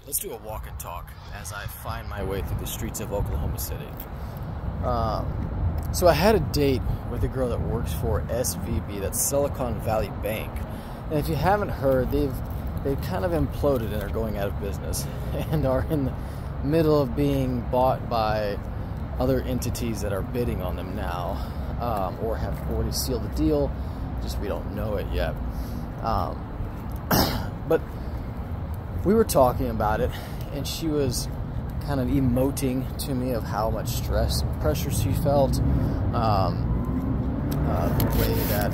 Let's do a walk and talk as I find my way through the streets of Oklahoma City. So I had a date with a girl that works for SVB, that's Silicon Valley Bank. And if you haven't heard, they've kind of imploded and are going out of business and are in the middle of being bought by other entities that are bidding on them now, or have already sealed the deal, just we don't know it yet. But we were talking about it, and she was kind of emoting to me of how much stress and pressure she felt, the way that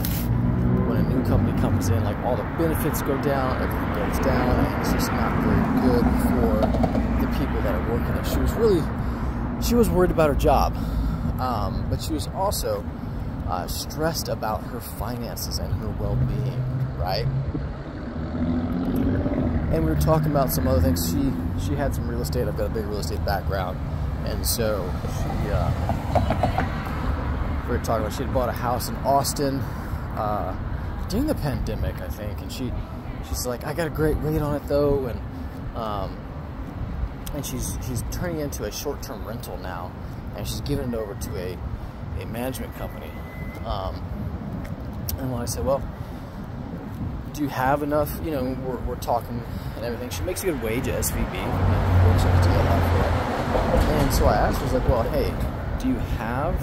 when a new company comes in, like all the benefits go down, everything goes down, and it's just not very good for the people that are working it. She was worried about her job, but she was also stressed about her finances and her well-being, right? And we were talking about some other things. She had some real estate. I've got a big real estate background, and so we were talking about she had bought a house in Austin during the pandemic, I think, and she's like, I got a great rate on it though, and she's turning into a short-term rental now, and she's giving it over to a management company. And when I said, well, do you have enough? You know, we're talking and everything. She makes a good wage at SVB, and works up to a lot for it. And so I asked her, I was like, well, hey, do you have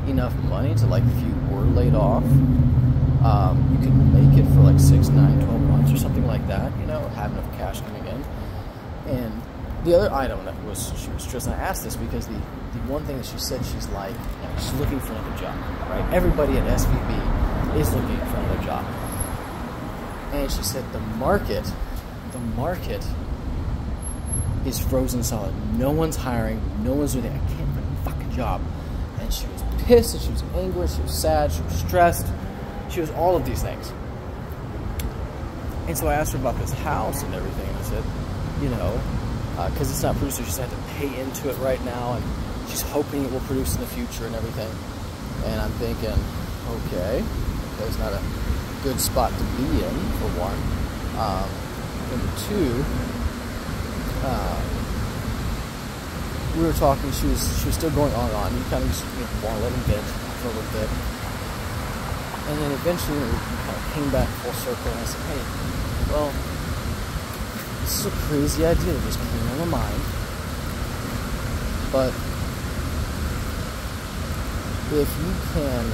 enough money to, like, if you were laid off, you could make it for like 6, 9, 12 months or something like that, you know, have enough cash coming in. And the other item that she was stressed, and I asked this because the one thing that she said, she's like, you know, she's looking for another job, right? Everybody at SVB is looking for another job. And she said the market is frozen solid. No one's hiring. No one's doing it. I can't find a fucking job. And she was pissed, and she was angry, she was sad, she was stressed. She was all of these things. And so I asked her about this house and everything, and I said, you know, because it's not produced, so she's had to pay into it right now, and she's hoping it will produce in the future and everything. And I'm thinking, okay, that's not a good spot to be in, for one. Number two, we were talking, she was still going on and on. You kind of just want to let him vent for a little bit. And then eventually we kind of came back full circle, and I said, hey, well, this is a crazy idea that just came on my mind, but if you can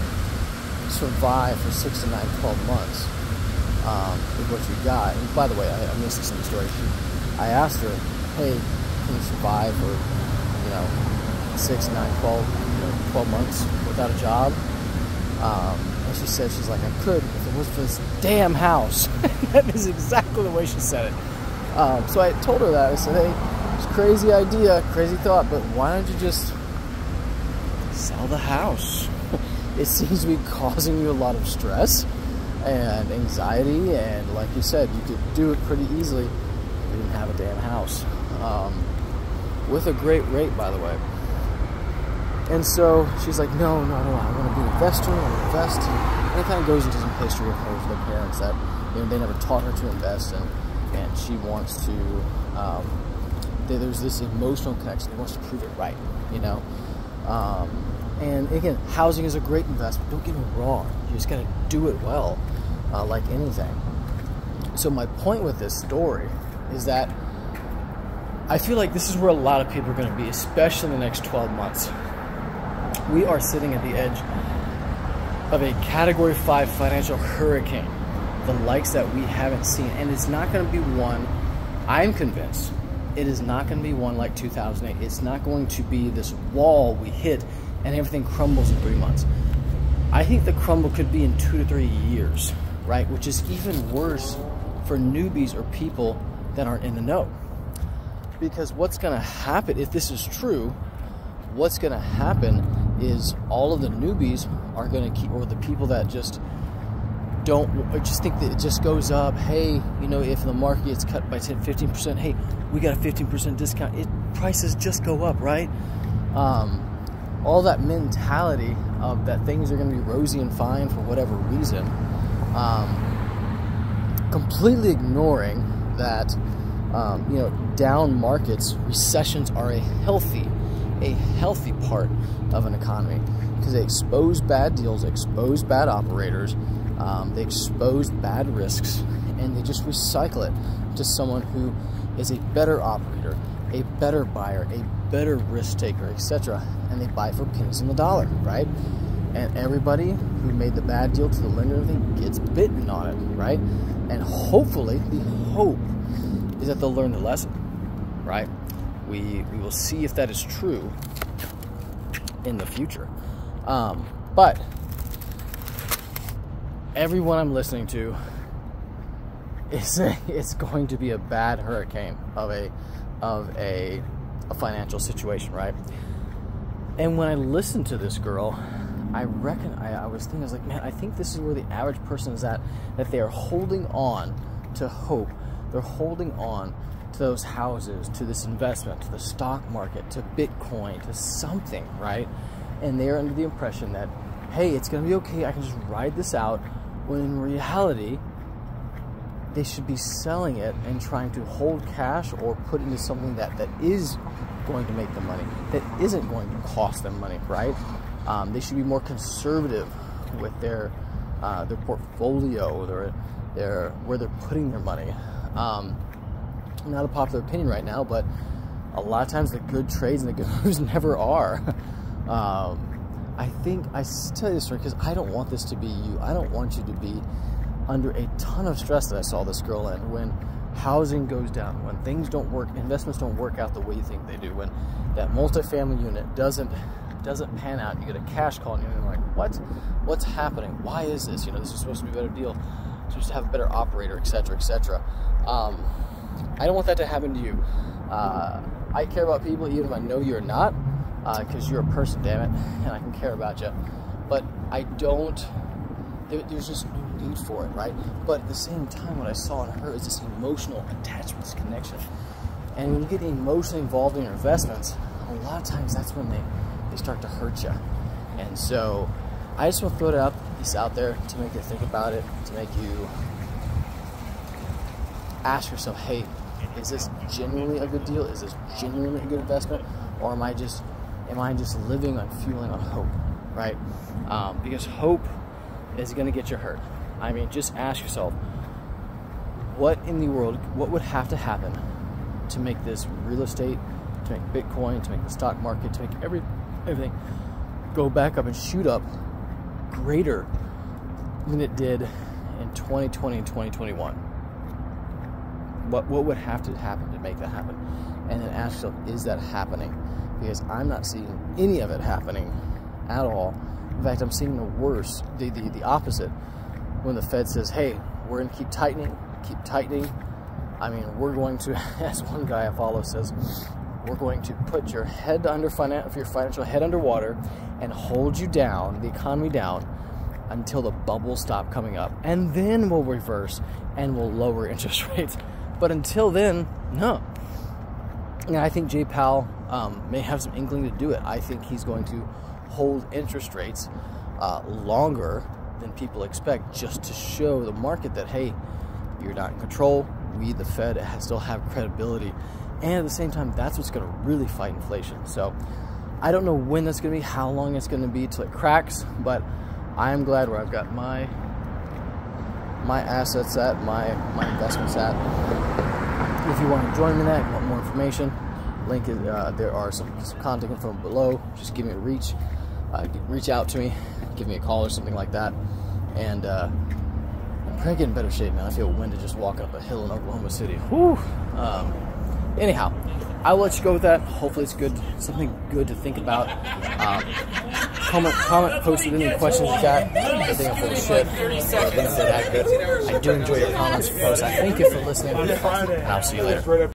survive for 6 to 9, 12 months with what you got, and by the way, I missed this in the story. I asked her, hey, can you survive for, 6, 9, 12 months without a job? And she said, she's like, I could if it was for this damn house. That is exactly the way she said it. So I told her that. I said, hey, it's a crazy idea, crazy thought, but why don't you just sell the house? It seems to be causing you a lot of stress and anxiety, and like you said, you could do it pretty easily if you didn't have a damn house. With a great rate, by the way. And so she's like, no, I want to be an investor, I want to invest. And it kind of goes into some history of hers, their parents, that they never taught her to invest, and she wants to, there's this emotional connection, she wants to prove it right, you know. And again, housing is a great investment, don't get me wrong, you just got to do it well, like anything. So my point with this story is that I feel like this is where a lot of people are going to be, especially in the next 12 months. We are sitting at the edge of a Category 5 financial hurricane, the likes that we haven't seen. And it's not going to be one, I'm convinced, it is not going to be one like 2008. It's not going to be this wall we hit and everything crumbles in 3 months. I think the crumble could be in 2 to 3 years, right? Which is even worse for newbies or people that aren't in the know. Because what's going to happen, if this is true, what's going to happen is all of the newbies are going to keep, or the people that just think that it just goes up. Hey, if the market gets cut by 10, 15%, hey, we got a 15% discount. Prices just go up, right? All that mentality of that things are going to be rosy and fine for whatever reason, completely ignoring that You know, down markets, recessions are a healthy part of an economy, because they expose bad deals, they expose bad operators, they expose bad risks, and they just recycle it to someone who is a better operator, a better buyer, a better risk taker, etc. And they buy for pennies on the dollar, right? And everybody who made the bad deal to the lender and everything gets bitten on it, right? And hopefully, the hope is that they'll learn the lesson, right? We will see if that is true in the future. But everyone I'm listening to is it's going to be a bad hurricane of a financial situation, right? And when I listened to this girl, I was thinking, I was like, man, I think this is where the average person is at, that they are holding on to hope. They're holding on to those houses, to this investment, to the stock market, to Bitcoin, to something, right? And they're under the impression that, hey, it's going to be okay, I can just ride this out, when in reality, they should be selling it and trying to hold cash or put into something that is going to make them money, that isn't going to cost them money, right? They should be more conservative with their portfolio, their where they're putting their money. Not a popular opinion right now, but a lot of times the good trades and the good moves never are. I tell you this story because I don't want this to be you. I don't want you to be under a ton of stress that I saw this girl in when housing goes down, when things don't work, investments don't work out the way you think they do, when that multifamily unit doesn't pan out, you get a cash call and you're like, what's happening? Why is this? You know, this is supposed to be a better deal, supposed to have a better operator, etc., etc. I don't want that to happen to you. I care about people even if I know you're not, because you're a person, damn it, and I can care about you. But I don't, there's just no need for it, right? But at the same time, what I saw in her is this emotional attachment, this connection. And when you get emotionally involved in your investments, a lot of times that's when they start to hurt you. And so I just want to throw this out there to make you think about it, to make you ask yourself, hey, is this genuinely a good deal? Is this genuinely a good investment? Or am I just living on fueling on hope, right? Because hope is going to get you hurt. I mean, just ask yourself, what in the world, what would have to happen to make this real estate, to make Bitcoin, to make the stock market, to make everything go back up and shoot up greater than it did in 2020 and 2021? What would have to happen to make that happen? And then ask yourself, is that happening? Because I'm not seeing any of it happening at all. In fact, I'm seeing the worst, the opposite, when the Fed says, hey, we're going to keep tightening. I mean, we're going to, as one guy I follow says, we're going to put your financial head underwater and hold you down, the economy down, until the bubbles stop coming up. And then we'll reverse and we'll lower interest rates. But until then, no. And I think Jay Powell may have some inkling to do it. I think he's going to hold interest rates longer than people expect, just to show the market that, hey, you're not in control. We, the Fed, still have credibility. And at the same time, that's what's going to really fight inflation. So I don't know when that's going to be, how long it's going to be till it cracks, but I am glad where I've got my assets at, my investments at. If you want to join me in that, you want more information, link is, there are some contact info below. Just give me a reach out to me, give me a call or something like that. And I'm trying to get in better shape, man. I feel winded just walking up a hill in Oklahoma City. Whew. Anyhow, I'll let you go with that. Hopefully it's good, something good to think about. Comment, post with any questions you got. I think I'm full of shit. I think I'm accurate. I do enjoy your comments and posts. I thank you for listening, and I'll see you later.